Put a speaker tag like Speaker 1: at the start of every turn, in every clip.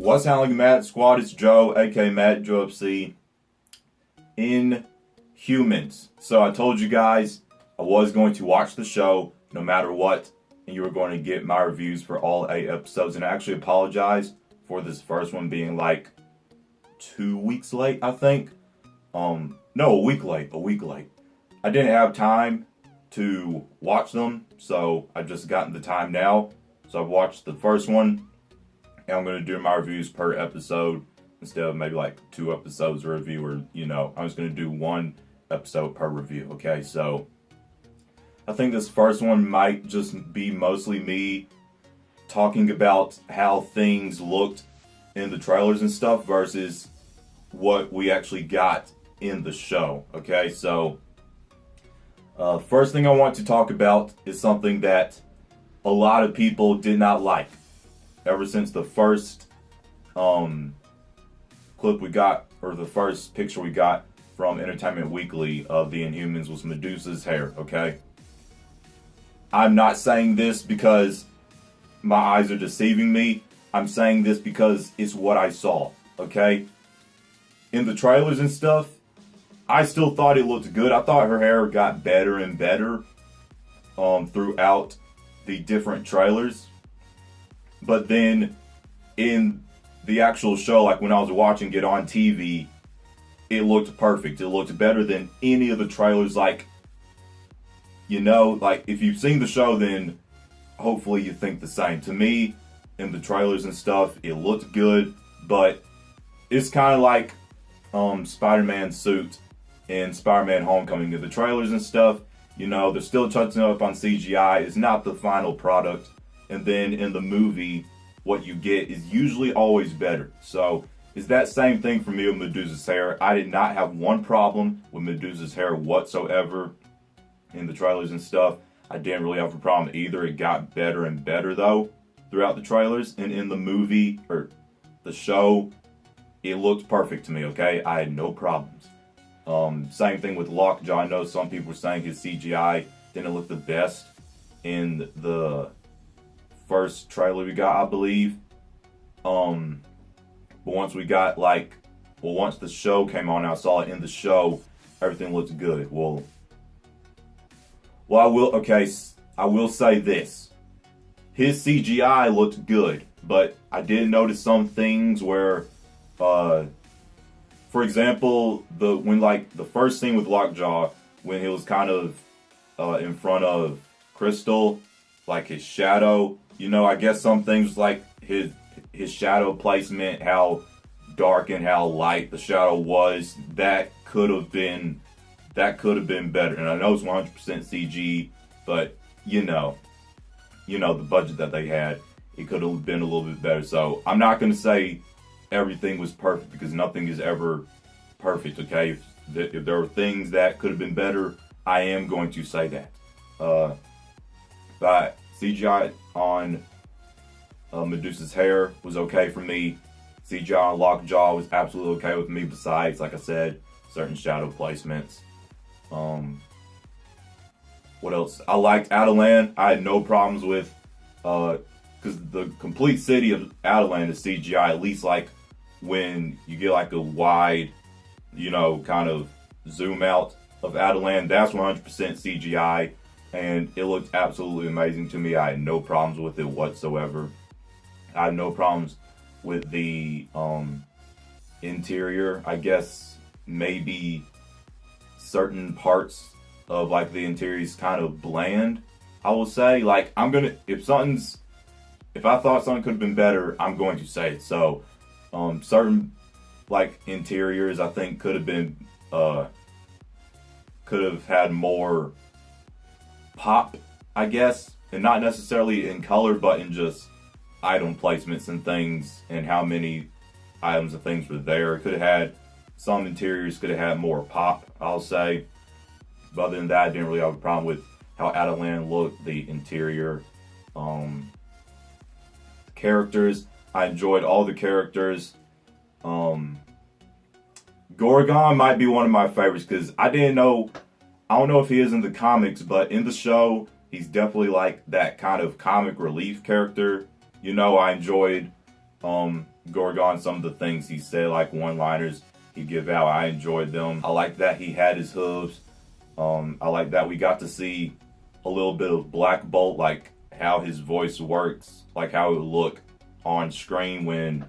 Speaker 1: What's happening, Matt Squad? It's Joe, aka Matt Joe FC. Inhumans. So I told you guys I was going to watch the show no matter what, and you were going to get my reviews for all 8 episodes. And I actually apologize for this first one being like 2 weeks late, I think. No, a week late. I didn't have time to watch them, so I've just gotten the time now. So I've watched the first one, and I'm going to do my reviews per episode instead of maybe like 2 episodes a review, or, I'm just going to do 1 episode per review, okay? So I think this first one might just be mostly me talking about how things looked in the trailers and stuff versus what we actually got in the show, okay? So first thing I want to talk about is something that a lot of people did not like ever since the first clip we got, or the first picture we got from Entertainment Weekly of the Inhumans was Medusa's hair, okay? I'm not saying this because my eyes are deceiving me. I'm saying this because it's what I saw, okay? In the trailers and stuff, I still thought it looked good. I thought her hair got better and better throughout the different trailers. But then in the actual show, like when I was watching it on TV, it looked perfect. It looked better than any of the trailers. Like if you've seen the show, then hopefully you think the same. To me, in the trailers and stuff, it looked good, but it's kind of like Spider-Man's suit in Spider-Man Homecoming. In the trailers and stuff, they're still touching up on CGI. It's not the final product. And then in the movie, what you get is usually always better. So it's that same thing for me with Medusa's hair. I did not have one problem with Medusa's hair whatsoever in the trailers and stuff. I didn't really have a problem either. It got better and better though throughout the trailers. And in the movie, or the show, it looked perfect to me, okay? I had no problems. Same thing with Lockjaw. I know some people were saying his CGI didn't look the best in the first trailer we got, I believe. But once we got once the show came on, I saw it in the show, everything looked good. I will say this. His CGI looked good, but I did notice some things where, for example, the first scene with Lockjaw, when he was kind of in front of Crystal, like his shadow, I guess some things like his shadow placement, how dark and how light the shadow was, that could have been better. And I know it's 100% CG, but the budget that they had, it could have been a little bit better. So I'm not going to say everything was perfect, because nothing is ever perfect, okay? If there are things that could have been better, I am going to say that. But CGI on Medusa's hair was okay for me. CGI on Lockjaw was absolutely okay with me, besides, like I said, certain shadow placements. What else? I liked Adelan. I had no problems with, because the complete city of Adelan is CGI, at least like when you get like a wide, kind of zoom out of Adelan, that's 100% CGI, and it looked absolutely amazing to me. I had no problems with it whatsoever. I had no problems with the interior. I guess maybe certain parts of like the interior is kind of bland, I will say. Like, if I thought something could have been better, I'm going to say it. So certain like interiors, I think could have had more pop, I guess, and not necessarily in color, but in just item placements and things, and how many items and things were there. It could have had, some interiors could have had more pop, I'll say. But other than that, I didn't really have a problem with how Adelan looked, the interior. Characters, I enjoyed all the characters. Gorgon might be one of my favorites, because I don't know if he is in the comics, but in the show, he's definitely like that kind of comic relief character. I enjoyed Gorgon, some of the things he said, like one-liners he'd give out, I enjoyed them. I like that he had his hooves. I like that we got to see a little bit of Black Bolt, like how his voice works, like how it would look on screen when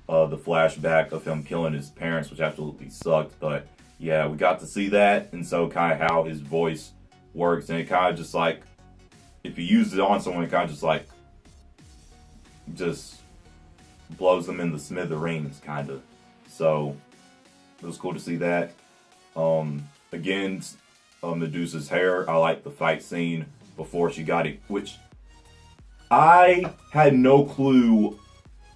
Speaker 1: the flashback of him killing his parents, which absolutely sucked. But yeah, we got to see that, and so kind of how his voice works, and it kind of just like, if you use it on someone, it kind of just blows them in the smithereens, kind of. So it was cool to see that. Again, Medusa's hair, I like the fight scene before she got it, which I had no clue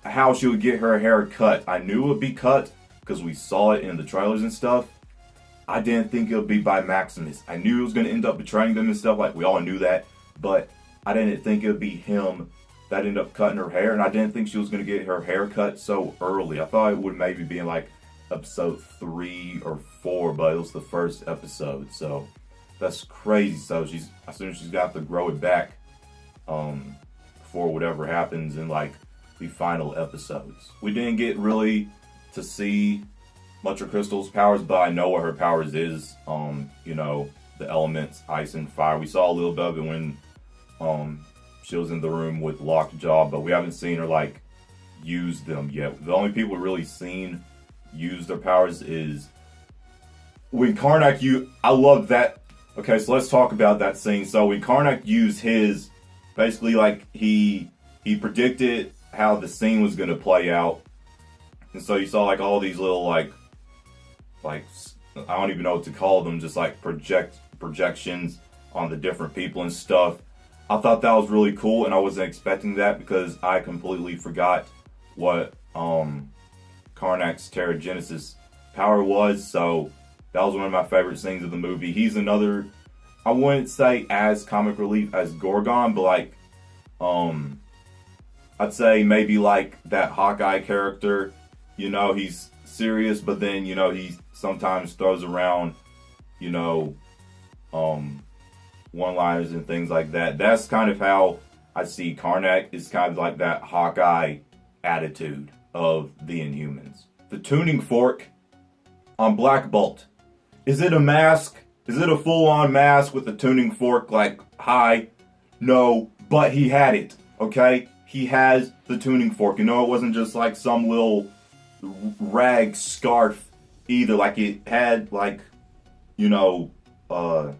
Speaker 1: how she would get her hair cut. I knew it would be cut because we saw it in the trailers and stuff. I didn't think it would be by Maximus. I knew it was going to end up betraying them and stuff, like we all knew that, but I didn't think it would be him that ended up cutting her hair, and I didn't think she was going to get her hair cut so early. I thought it would maybe be in like episode 3 or 4, but it was the first episode, so that's crazy. So as soon as she's got to grow it back before whatever happens in like the final episodes. We didn't get really to see much of Crystal's powers, but I know what her powers is. You know, the elements, ice and fire. We saw a little bit of it when she was in the room with Lockjaw, but we haven't seen her like use them yet. The only people really seen use their powers is when Karnak I love that. Okay, so let's talk about that scene. So when Karnak used his, basically like he predicted how the scene was going to play out, and so you saw like all these little like I don't even know what to call them, just like projections on the different people and stuff. I thought that was really cool, and I wasn't expecting that because I completely forgot what Karnak's Terrigenesis power was. So that was one of my favorite scenes of the movie. He's another, I wouldn't say as comic relief as Gorgon, but like I'd say maybe like that Hawkeye character. You know, he's serious, but then, you know, he sometimes throws around, you know, one-liners and things like that. That's kind of how I see Karnak, is kind of like that Hawkeye attitude of the Inhumans. The tuning fork on Black Bolt. Is it a mask? Is it a full-on mask with the tuning fork like high? No, but he had it, okay? He has the tuning fork. You know, it wasn't just like some little rag scarf either. Like it had like, you know, I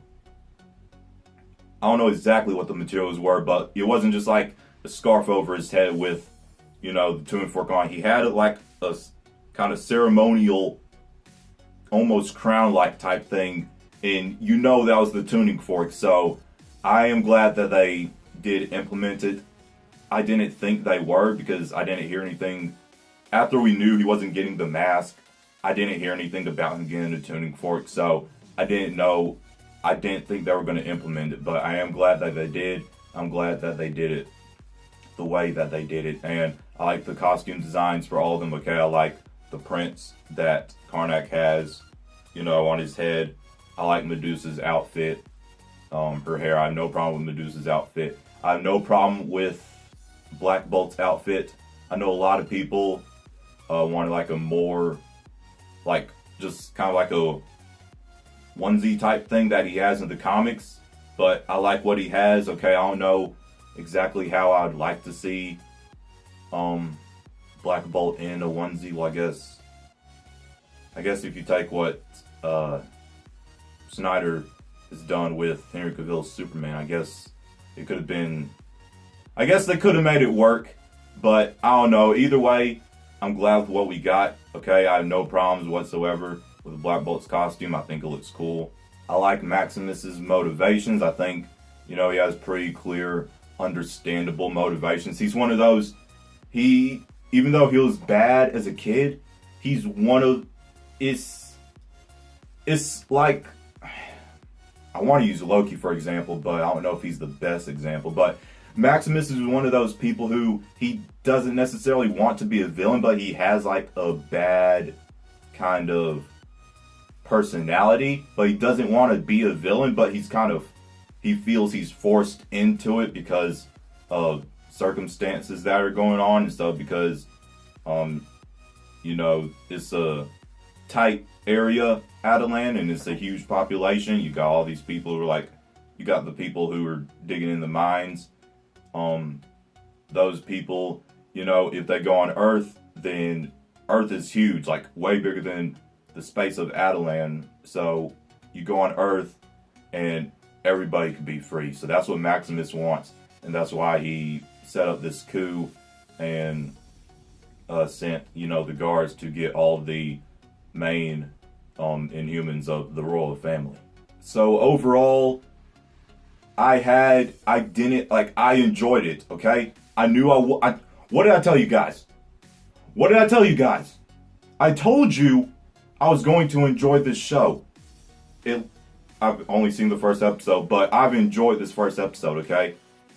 Speaker 1: don't know exactly what the materials were, but it wasn't just like a scarf over his head with, you know, the tuning fork on. He had it like a kind of ceremonial, almost crown-like type thing, and you know that was the tuning fork. So I am glad that they did implement it. I didn't think they were, because I didn't hear anything. After we knew he wasn't getting the mask, I didn't hear anything about him getting the tuning fork, so I didn't know. I didn't think they were going to implement it, but I am glad that they did. I'm glad that they did it the way that they did it, and I like the costume designs for all of them. Okay, I like the prints that Karnak has, you know, on his head. I like Medusa's outfit, her hair. I have no problem with Medusa's outfit. I have no problem with Black Bolt's outfit. I know a lot of people wanted like a more, like, just kind of like a onesie type thing that he has in the comics, but I like what he has. Okay, I don't know exactly how I'd like to see Black Bolt in a onesie. Well, I guess if you take what Snyder has done with Henry Cavill's Superman, I guess it could have been, I guess they could have made it work, but I don't know. Either way, I'm glad with what we got. Okay, I have no problems whatsoever with Black Bolt's costume. I think it looks cool. I like Maximus's motivations. I think, you know, he has pretty clear, understandable motivations. He's one of those, even though he was bad as a kid, he's one of, it's like, I want to use Loki for example, but I don't know if he's the best example, but Maximus is one of those people who, he doesn't necessarily want to be a villain, but he has like a bad kind of personality, but he doesn't want to be a villain, but he feels he's forced into it because of circumstances that are going on and stuff, because You know, it's a tight area, Adelan, and it's a huge population. You got all these people who are like, you got the people who are digging in the mines. Those people, you know, if they go on Earth, then Earth is huge, like way bigger than the space of Adelan. So you go on Earth and everybody can be free. So that's what Maximus wants. And that's why he set up this coup and sent, you know, the guards to get all the main Inhumans of the royal family. So overall, I enjoyed it, okay? I knew what did I tell you guys? What did I tell you guys? I told you I was going to enjoy this show. I've only seen the first episode, but I've enjoyed this first episode, okay?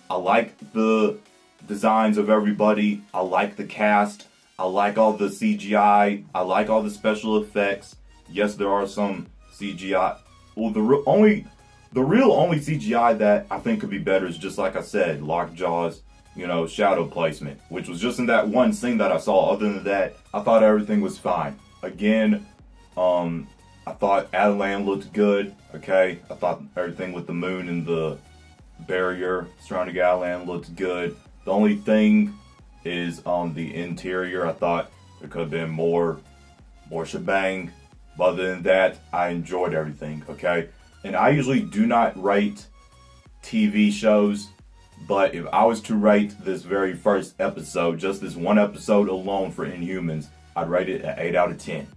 Speaker 1: I like the designs of everybody. I like the cast. I like all the CGI. I like all the special effects. Yes, there are some CGI. Well, the real only CGI that I think could be better is just like I said, lockjaws, you know, shadow placement, which was just in that one scene that I saw. Other than that, I thought everything was fine. Again, I thought Adelan looked good, okay? I thought everything with the moon and the barrier surrounding Adelan looked good. The only thing is on the interior, I thought there could have been more shebang. But other than that, I enjoyed everything, okay? And I usually do not rate TV shows, but if I was to rate this very first episode, just this one episode alone for Inhumans, I'd rate it an 8 out of 10.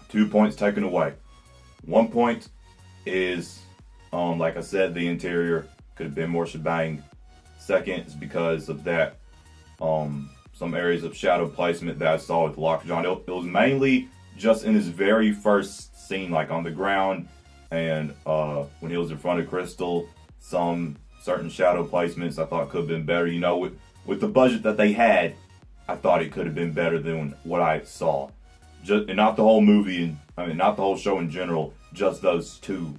Speaker 1: 2 points taken away. 1 point is, like I said, the interior could have been more shebang. Second is because of that, some areas of shadow placement that I saw with Lockjaw. It was mainly just in his very first scene, like on the ground, and when he was in front of Crystal, some certain shadow placements I thought could have been better. You know, with the budget that they had, I thought it could have been better than what I saw. And not the whole movie, and not the whole show in general, just those two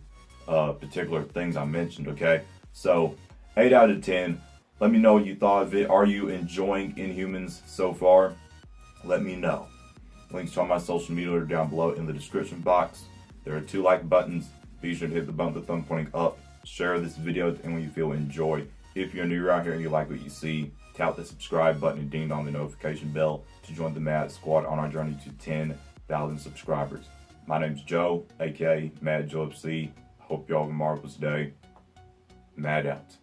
Speaker 1: particular things I mentioned, okay? So, 8 out of 10. Let me know what you thought of it. Are you enjoying Inhumans so far? Let me know. Links to all my social media are down below in the description box. There are 2 like buttons. Be sure to hit the button with the thumb pointing up. Share this video with anyone you feel enjoy. If you're new around here and you like what you see, tap the subscribe button and ding on the notification bell to join the Mad Squad on our journey to 10,000 subscribers. My name's Joe, aka Mad Joe FC. Hope y'all have a marvelous day. Mad out.